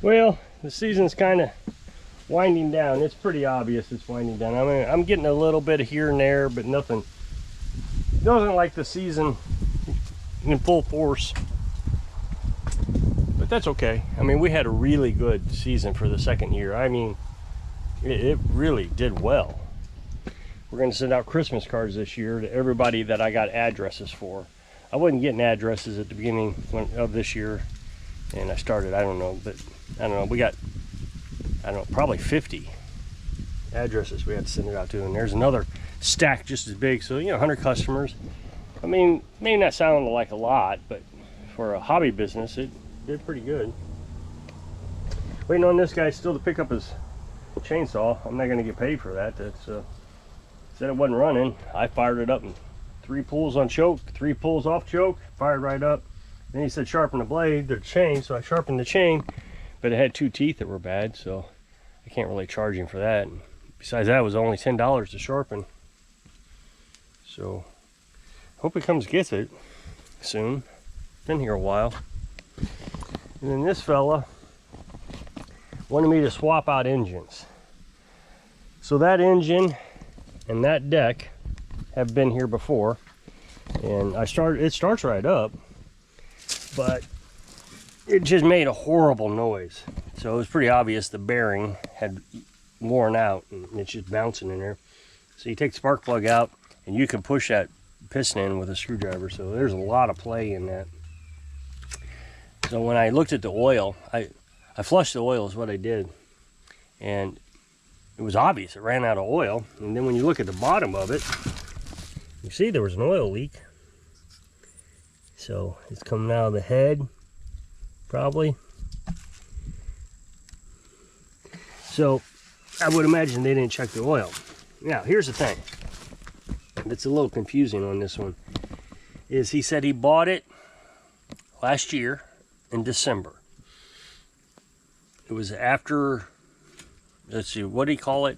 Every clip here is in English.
Well, the season's kind of winding down. It's pretty obvious it's winding down. I mean, I'm getting a little bit here and there, but nothing like the season in full force. But that's okay. I mean, we had a really good season for the second year. I mean, it really did well. We're going to send out Christmas cards this year to everybody that I got addresses for. I wasn't getting addresses at the beginning of this year, and I started, I don't know, we got, probably 50 addresses we had to send it out to, and there's another stack just as big, so 100 customers. I mean, may not sound like a lot, but for a hobby business, it did pretty good. Waiting on this guy still to pick up his chainsaw. I'm not going to get paid for that. That's said it wasn't running. I fired it up, and 3 pulls on choke, 3 pulls off choke, fired right up. Then he said sharpen the blade, the chain, so I sharpened the chain, but it had 2 teeth that were bad, so I can't really charge him for that. And besides that, it was only $10 to sharpen. So hope he comes gets it soon. Been here a while. And then this fella wanted me to swap out engines. So that engine and that deck have been here before, and it starts right up, but it just made a horrible noise. So it was pretty obvious the bearing had worn out, and it's just bouncing in there. So you take the spark plug out, and you can push that piston in with a screwdriver. So there's a lot of play in that. So when I looked at the oil, I flushed the oil is what I did, and it was obvious it ran out of oil. And then when you look at the bottom of it, you see there was an oil leak. So it's coming out of the head, probably. So I would imagine they didn't check the oil. Now here's the thing that's a little confusing on this one, is he said he bought it last year in December. It was after, let's see, what do you call it?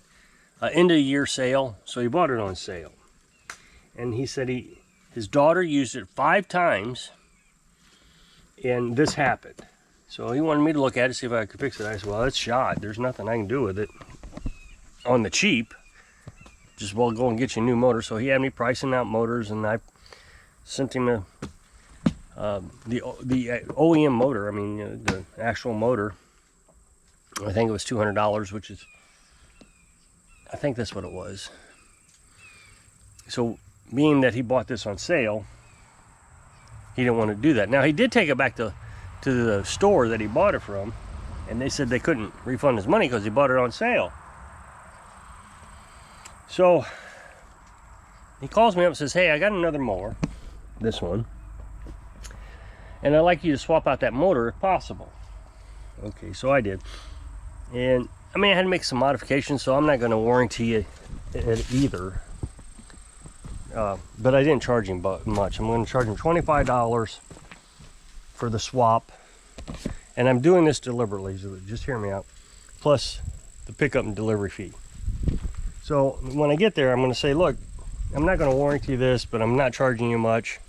End of year sale. So he bought it on sale. And he said his daughter used it 5 times, and this happened. So he wanted me to look at it, see if I could fix it. I said, well, it's shot. There's nothing I can do with it on the cheap. Just, well, go and get you a new motor. So he had me pricing out motors, and I sent him the OEM motor. I mean, the actual motor. I think it was $200, which is, I think that's what it was. So being that he bought this on sale, he didn't want to do that. Now he did take it back to the store that he bought it from, and they said they couldn't refund his money because he bought it on sale. So he calls me up and says, hey, I got another mower, this one, and I'd like you to swap out that motor if possible. Okay, so I did. And I mean, I had to make some modifications, so I'm not going to warranty it either. But I didn't charge him much. I'm going to charge him $25 for the swap. And I'm doing this deliberately, so just hear me out. Plus the pickup and delivery fee. So when I get there, I'm going to say, look, I'm not going to warranty this, but I'm not charging you much.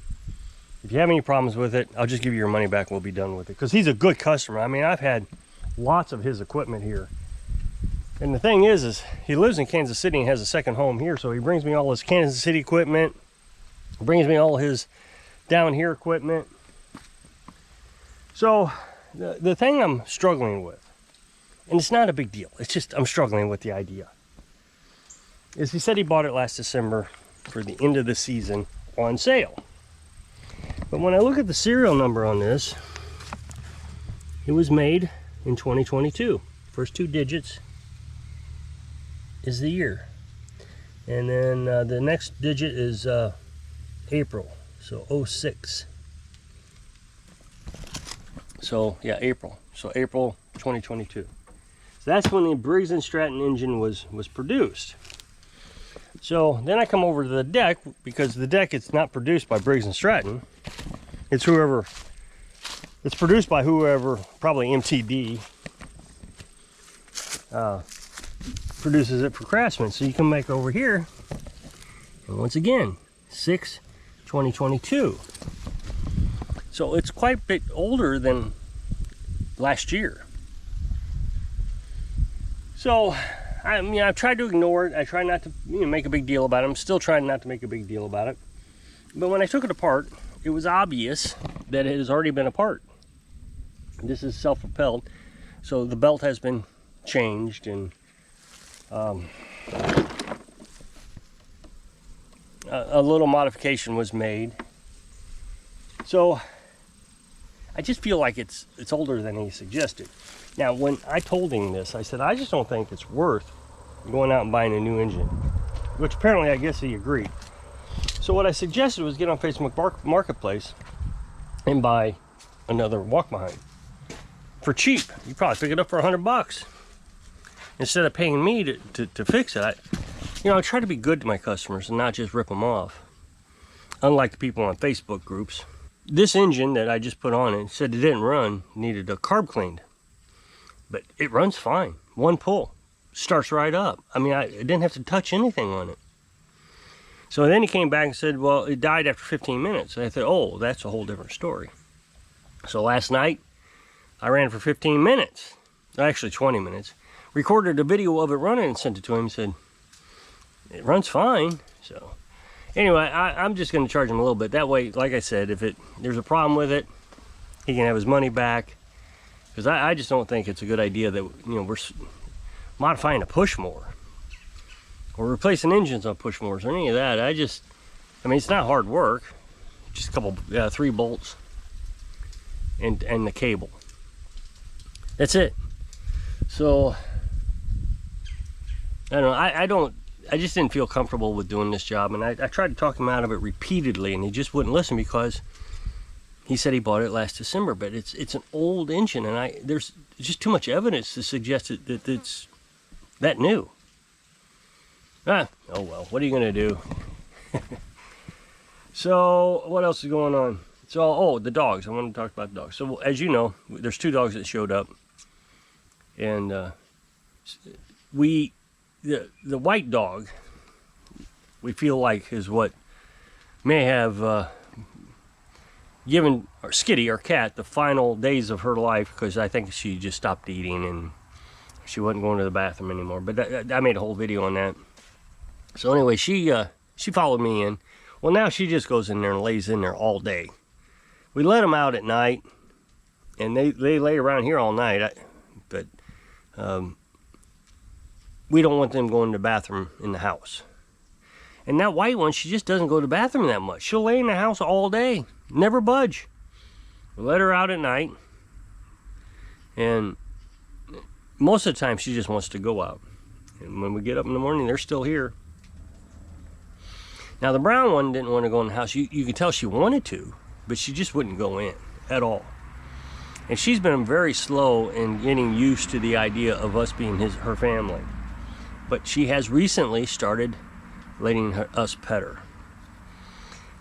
If you have any problems with it, I'll just give you your money back and we'll be done with it. Because he's a good customer. I mean, I've had lots of his equipment here. And the thing is he lives in Kansas City and has a second home here, so he brings me all his Kansas City equipment, brings me all his down here equipment. So the thing I'm struggling with, and it's not a big deal, it's just I'm struggling with the idea, is he said he bought it last December for the end of the season on sale. But when I look at the serial number on this, it was made in 2022. First 2 digits is the year, and then the next digit is April, so 06. So yeah, April, so April 2022. So that's when the Briggs & Stratton engine was produced. So then I come over to the deck, because the deck, it's not produced by Briggs & Stratton, it's produced by whoever, probably MTD, produces it for Craftsman. So you come back over here, and once again, 6/2022. So it's quite a bit older than last year. So, I've tried to ignore it. I try not to make a big deal about it. I'm still trying not to make a big deal about it. But when I took it apart, it was obvious that it has already been apart. This is self-propelled, so the belt has been changed, and a little modification was made. So I just feel like it's older than he suggested. Now, when I told him this, I said, I just don't think it's worth going out and buying a new engine, which apparently I guess he agreed. So what I suggested was get on Facebook Marketplace and buy another walk behind for cheap. You probably pick it up for $100 instead of paying me to fix it. I try to be good to my customers and not just rip them off, unlike the people on Facebook groups. This engine that I just put on it said it didn't run, needed a carb cleaned, but it runs fine. One pull, starts right up. I didn't have to touch anything on it. So then he came back and said, well, it died after 15 minutes. And I thought, oh, that's a whole different story. So last night, I ran for 15 minutes, actually 20 minutes, recorded a video of it running and sent it to him and said, it runs fine. So anyway, I'm just going to charge him a little bit. That way, like I said, if there's a problem with it, he can have his money back. Because I just don't think it's a good idea that we're modifying a push mower or replacing engines on push mowers or any of that. It's not hard work. Just a couple, 3 bolts and the cable. That's it. So I don't know. I just didn't feel comfortable with doing this job, and I tried to talk him out of it repeatedly, and he just wouldn't listen because he said he bought it last December. But it's an old engine, and there's just too much evidence to suggest that it's that new. Oh well, what are you gonna do? So what else is going on? So the dogs. I want to talk about the dogs. So as you know, there's 2 dogs that showed up, and the white dog, we feel like is what may have given Skitty, our cat, the final days of her life, because I think she just stopped eating and she wasn't going to the bathroom anymore. But I made a whole video on that. So anyway, she followed me in. Well, now she just goes in there and lays in there all day. We let them out at night, and they lay around here all night. But we don't want them going to the bathroom in the house. And that white one, she just doesn't go to the bathroom that much. She'll lay in the house all day, never budge. We let her out at night, and most of the time she just wants to go out. And when we get up in the morning, they're still here. Now the brown one didn't want to go in the house. You could tell she wanted to, but she just wouldn't go in at all. And she's been very slow in getting used to the idea of us being her family. But she has recently started letting us pet her.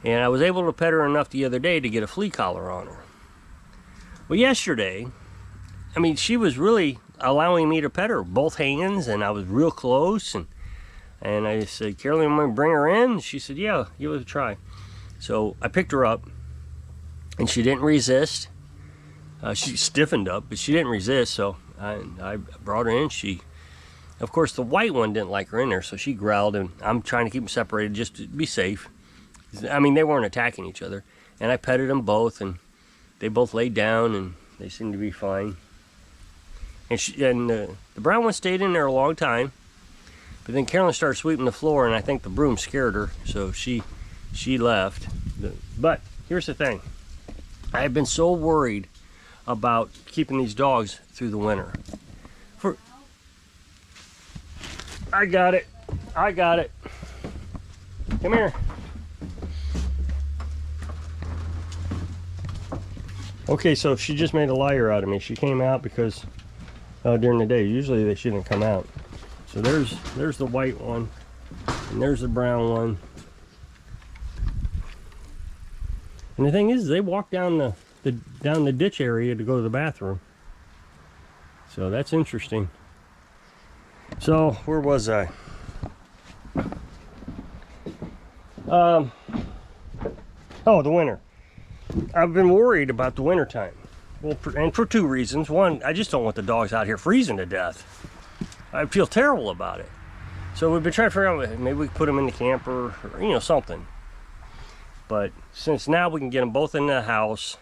And I was able to pet her enough the other day to get a flea collar on her. Well, yesterday, she was really allowing me to pet her, both hands, and I was real close. And I said, Carolyn, I'm going to bring her in. She said, yeah, give it a try. So I picked her up, and she didn't resist. She stiffened up, but she didn't resist, so I brought her in. Of course, the white one didn't like her in there, so she growled, and I'm trying to keep them separated just to be safe. They weren't attacking each other. And I petted them both, and they both laid down, and they seemed to be fine. And the brown one stayed in there a long time, but then Carolyn started sweeping the floor, and I think the broom scared her, so she left. But here's the thing. I have been so worried about keeping these dogs through the winter. I got it. Come here. Okay, so she just made a liar out of me. She came out because during the day, usually they shouldn't come out. So there's the white one, and there's the brown one. And the thing is, they walk down the ditch area to go to the bathroom. So that's interesting. So where was I? Oh, the winter. I've been worried about the winter time. Well, and for 2 reasons. One, I just don't want the dogs out here freezing to death. I feel terrible about it. So we've been trying to figure out, maybe we can put them in the camper or, you know, something. But since now we can get them both in the house,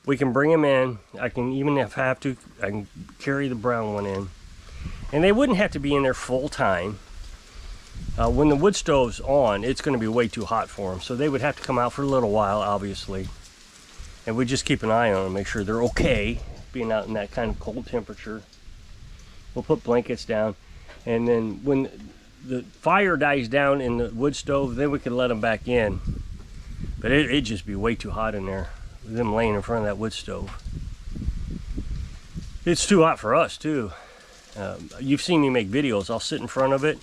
we can bring them in. I can, even if I have to, I can carry the brown one in. And they wouldn't have to be in there full time. When the wood stove's on, it's going to be way too hot for them. So they would have to come out for a little while, obviously. And we just keep an eye on them, make sure they're okay being out in that kind of cold temperature. We'll put blankets down. And then when the fire dies down in the wood stove, then we can let them back in. But it'd just be way too hot in there, them laying in front of that wood stove. It's too hot for us too. You've seen me make videos. I'll sit in front of it,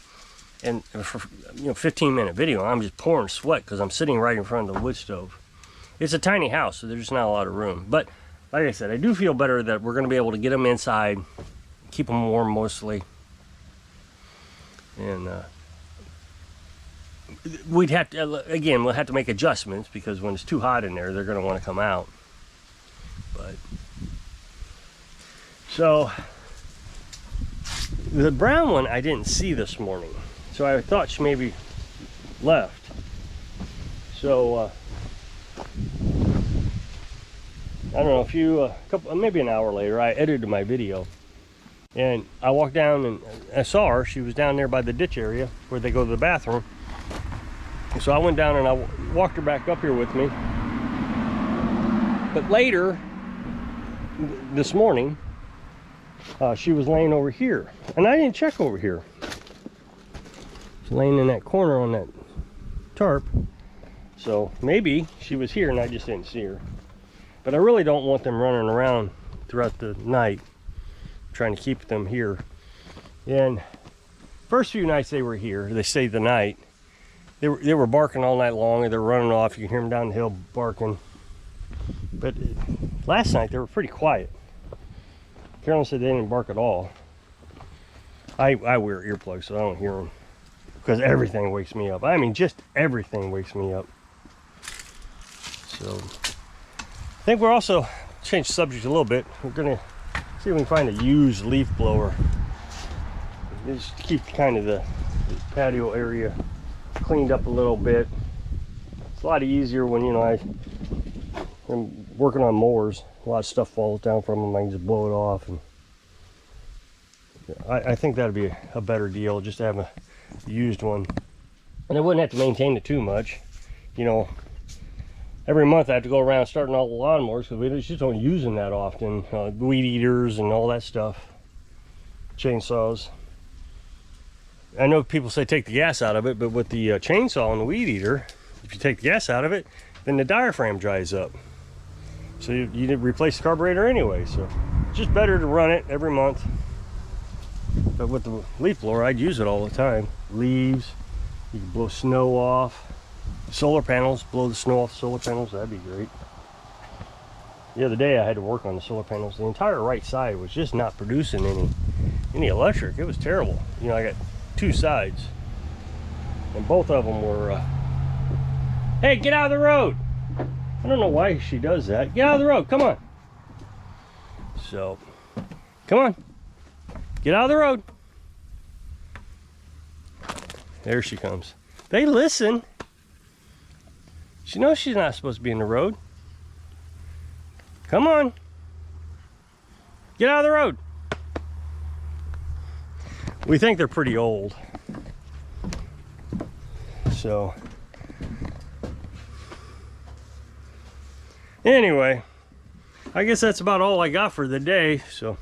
and for, you know, 15-minute video, I'm just pouring sweat because I'm sitting right in front of the wood stove. It's a tiny house, so there's not a lot of room. But like I said, I do feel better that we're going to be able to get them inside, keep them warm mostly. And we'd have to, again, we'll have to make adjustments because when it's too hot in there, they're going to want to come out. But so the brown one I didn't see this morning, so I thought she maybe left. So I don't know, a few, maybe an hour later, I edited my video. And I walked down and I saw her. She was down there by the ditch area where they go to the bathroom. So I went down and I walked her back up here with me. But later, this morning, she was laying over here. And I didn't check over here. She's laying in that corner on that tarp. So maybe she was here and I just didn't see her. But I really don't want them running around throughout the night, trying to keep them here. And first few nights they were here, they stayed the night, they were barking all night long, and they're running off. You can hear them down the hill barking. But last night they were pretty quiet. Carolyn said they didn't bark at all. I wear earplugs so I don't hear them, because everything wakes me up. I mean, just everything wakes me up. So I think we're also, change the subject a little bit, we're gonna see if we can find a used leaf blower. Just keep kind of the patio area cleaned up a little bit. It's a lot easier when, you know, I'm working on mowers. A lot of stuff falls down from them. I can just blow it off, and I think that'd be a better deal, just to have a used one. And I wouldn't have to maintain it too much. You know, every month I have to go around starting all the lawnmowers because we just don't use them that often. Weed eaters and all that stuff. Chainsaws. I know people say take the gas out of it, but with the chainsaw and the weed eater, if you take the gas out of it, then the diaphragm dries up. So you need to replace the carburetor anyway. So it's just better to run it every month. But with the leaf blower, I'd use it all the time. Leaves, you can blow snow off. Solar panels, blow the snow off the solar panels, that'd be great. The other day I had to work on the solar panels. The entire right side was just not producing any electric. It was terrible. You know, I got two sides, and both of them were hey, get out of the road. I don't know why she does that. Get out of the road, come on. So come on, get out of the road. There she comes. They listen. She knows she's not supposed to be in the road. Come on. Get out of the road. We think they're pretty old. So anyway, I guess that's about all I got for the day. So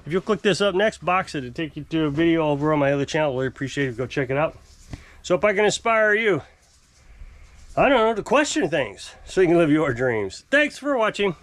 if you'll click this up next box, it'll take you to a video over on my other channel. Really appreciate it. Go check it out. So if I can inspire you, I don't know, to question things so you can live your dreams. Thanks for watching.